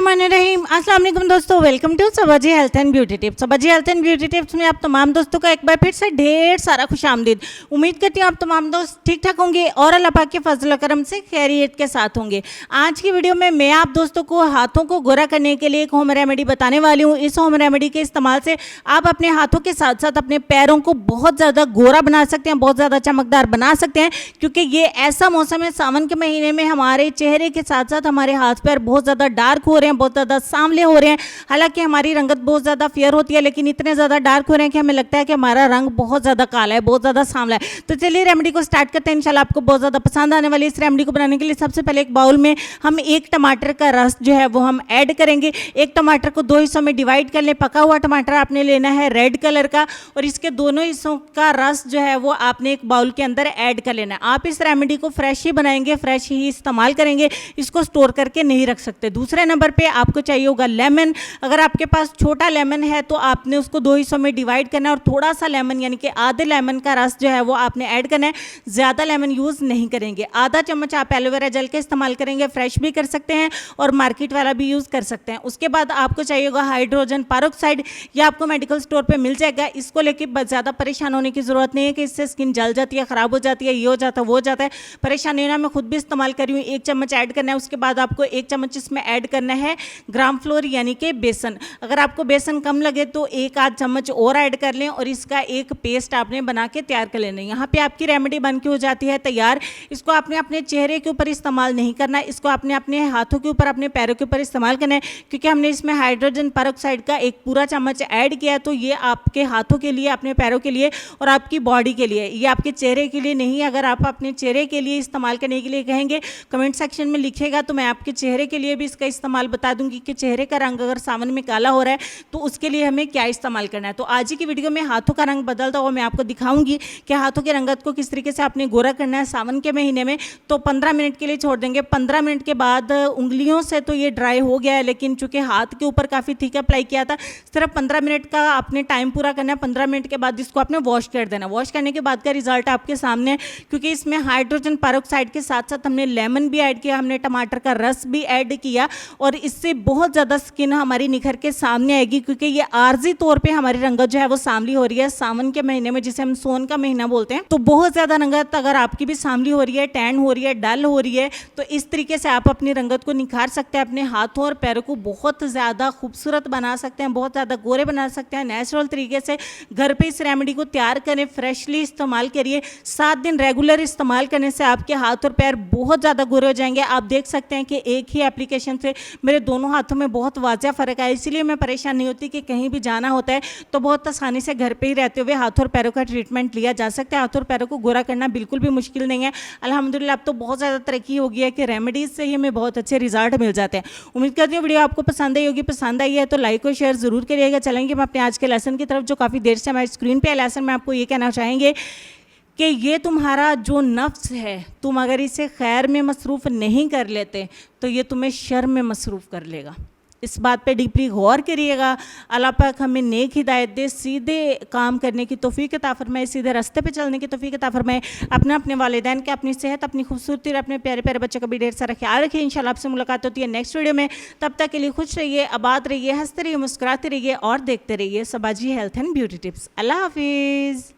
बिस्मिल्लाहिर्रहमानिर्रहीम। अस्सलाम वालेकुम दोस्तों, welcome to Sabaji health and beauty tips. Sabaji health and beauty tips में आप तमाम दोस्तों का एक बार फिर से ढेर सारा खुशामदीद। उम्मीद करती हूँ आप तमाम दोस्त ठीक ठाक होंगे और अल्लाह पाक के फजल करम से खैरियत के साथ होंगे। आज की वीडियो में मैं आप दोस्तों को हाथों को गोरा करने के लिए एक होम रेमेडी बताने वाली हूँ। इस होम रेमेडी के इस्तेमाल से आप अपने हाथों के साथ साथ अपने पैरों को बहुत ज़्यादा गोरा बना सकते हैं, बहुत ज़्यादा चमकदार बना सकते हैं, क्योंकि ये ऐसा मौसम है सावन के महीने में हमारे चेहरे के साथ साथ हमारे हाथ पैर बहुत ज़्यादा डार्क हो रहे हैं, बहुत ज़्यादा सांवले हो रहे हैं। हालांकि हमारी रंगत बहुत ज़्यादा फेयर होती है, लेकिन इतने ज़्यादा डार्क हो रहे हैं कि हमें लगता है कि हमारा रंग बहुत ज़्यादा काला है, बहुत ज़्यादा सांवला है। तो चलिए रेमेडी को स्टार्ट करते हैं। इंशाल्लाह आपको बहुत ज़्यादा पसंद आने वाली इस रेमेडी को बनाने के लिए सबसे पहले एक बाउल में हम एक टमाटर का रस जो है वो हम ऐड करेंगे। एक टमाटर को दो हिस्सों में डिवाइड कर लें। पका हुआ टमाटर आपने लेना है रेड कलर का, और इसके दोनों हिस्सों का रस जो है वो आपने एक बाउल के अंदर ऐड कर लेना है। आप इस रेमेडी को फ्रेश ही बनाएंगे, फ्रेश ही इस्तेमाल करेंगे, इसको स्टोर करके नहीं रख सकते। दूसरे नंबर पे आपको चाहिए होगा लेमन। अगर आपके पास छोटा लेमन है तो आपने उसको दो हिस्सों में डिवाइड करना है और थोड़ा सा लेमन यानी कि आधे लेमन का रस जो है वो आपने ऐड करना है। ज़्यादा लेमन यूज़ नहीं करेंगे। आधा चम्मच आप एलोवेरा जेल का इस्तेमाल करेंगे, फ्रेश भी कर सकते हैं और मार्केट वाला भी यूज़ कर सकते हैं। उसके बाद आपको चाहिए होगा हाइड्रोजन पेरोक्साइड। ये आपको मेडिकल स्टोर पर मिल जाएगा। इसको लेकर ज़्यादा परेशान होने की ज़रूरत नहीं है कि इससे स्किन जल जाती है, ख़राब हो जाती है, ये हो जाता है, वो हो जाता है। परेशानी होना, मैं खुद भी इस्तेमाल कर रही हूँ। एक चम्मच ऐड करना है। उसके बाद आपको एक चम्मच इसमें ऐड करना है ग्राम फ्लोर यानी कि बेसन। अगर आपको बेसन कम लगे तो एक आध चम्मच और ऐड कर लें और इसका एक पेस्ट आपने बना के तैयार कर लेना है। यहाँ पे आपकी रेमेडी बन के हो जाती है तैयार। इसको आपने अपने चेहरे के ऊपर इस्तेमाल नहीं करना है, इसको आपने अपने हाथों के ऊपर, अपने पैरों के ऊपर इस्तेमाल करना है, क्योंकि हमने इसमें हाइड्रोजन पेरोक्साइड का एक पूरा चम्मच ऐड किया है। तो ये आपके हाथों के लिए, अपने पैरों के लिए और आपकी बॉडी के लिए, ये आपके चेहरे के लिए नहीं है। अगर आप अपने चेहरे के लिए इस्तेमाल करने के लिए कहेंगे, कमेंट सेक्शन में लिखिएगा तो मैं आपके चेहरे के लिए भी इसका इस्तेमाल बता दूंगी कि चेहरे का रंग अगर सावन में काला हो रहा है तो उसके लिए हमें क्या इस्तेमाल करना है। तो आज की वीडियो में हाथों का रंग बदलता हुआ मैं आपको दिखाऊंगी कि हाथों की रंगत को किस तरीके से आपने गोरा करना है सावन के महीने में। तो 15 मिनट के लिए छोड़ देंगे। 15 मिनट के बाद उंगलियों से तो ये ड्राई हो गया है, लेकिन चूंकि हाथ के ऊपर काफ़ी थिक अप्लाई किया था, सिर्फ 15 मिनट का आपने टाइम पूरा करना है। 15 मिनट के बाद इसको आपने वॉश कर देना। वॉश करने के बाद का रिजल्ट आपके सामने है, क्योंकि इसमें हाइड्रोजन पेरोक्साइड के साथ साथ हमने लेमन भी ऐड किया, हमने टमाटर का रस भी ऐड किया, और इससे बहुत ज़्यादा स्किन हमारी निखर के सामने आएगी, क्योंकि ये आर्जी तौर पे हमारी रंगत जो है वो सांवली हो रही है सावन के महीने में, जिसे हम सोन का महीना बोलते हैं। तो बहुत ज़्यादा रंगत अगर आपकी भी सांवली हो रही है, टैन हो रही है, डल हो रही है, तो इस तरीके से आप अपनी रंगत को निखार सकते हैं। अपने हाथों और पैरों को बहुत ज़्यादा खूबसूरत बना सकते हैं, बहुत ज़्यादा गोरे बना सकते हैं नेचुरल तरीके से। घर पर इस रेमेडी को तैयार करें, फ्रेशली इस्तेमाल करिए। 7 दिन रेगुलर इस्तेमाल करने से आपके हाथ और पैर बहुत ज़्यादा गोरे हो जाएंगे। आप देख सकते हैं कि एक ही एप्लीकेशन से मेरे दोनों हाथों में बहुत वाज़ह फ़र्क आया। इसीलिए मैं परेशान नहीं होती कि कहीं भी जाना होता है तो बहुत आसानी से घर पे ही रहते हुए हाथों और पैरों का ट्रीटमेंट लिया जा सकता है। हाथों और पैरों को गोरा करना बिल्कुल भी मुश्किल नहीं है। अल्हम्दुलिल्लाह अब तो बहुत ज़्यादा तरक्की हो गई है कि रेमेडीज़ से ही हमें बहुत अच्छे रिजल्ट मिल जाते हैं। उम्मीद करती हूँ वीडियो आपको पसंद आई होगी। पसंद आई है तो लाइक और शेयर ज़रूर करिएगा। चलेंगे हम अपने आज के लेसन की तरफ, जो काफ़ी देर से हमारे स्क्रीन पर लेसन में आपको ये कहना चाहेंगे कि ये तुम्हारा जो नफ्स है, तुम अगर इसे खैर में मसरूफ़ नहीं कर लेते तो ये तुम्हें शर में मसरूफ़ कर लेगा। इस बात पे डीपली गौर करिएगा। अल्लाह पाक हमें नेक हिदायत दे, सीधे काम करने की तौफीक अता फरमाए, सीधे रास्ते पे चलने की तौफीक अता फरमाए। अपने वालिदैन के, अपनी सेहत, अपनी खूबसूरती और अपने प्यारे प्यारे बच्चों का भी ढेर सारा ख्याल रखिए। इंशाल्लाह आपसे मुलाकात होती है नेक्स्ट वीडियो में। तब तक के लिए खुश रहिए, आबाद रहिए, हंसते रहिए, मुस्कुराते रहिए और देखते रहिए सबाजी हेल्थ एंड ब्यूटी टिप्स। अल्लाह हाफिज़।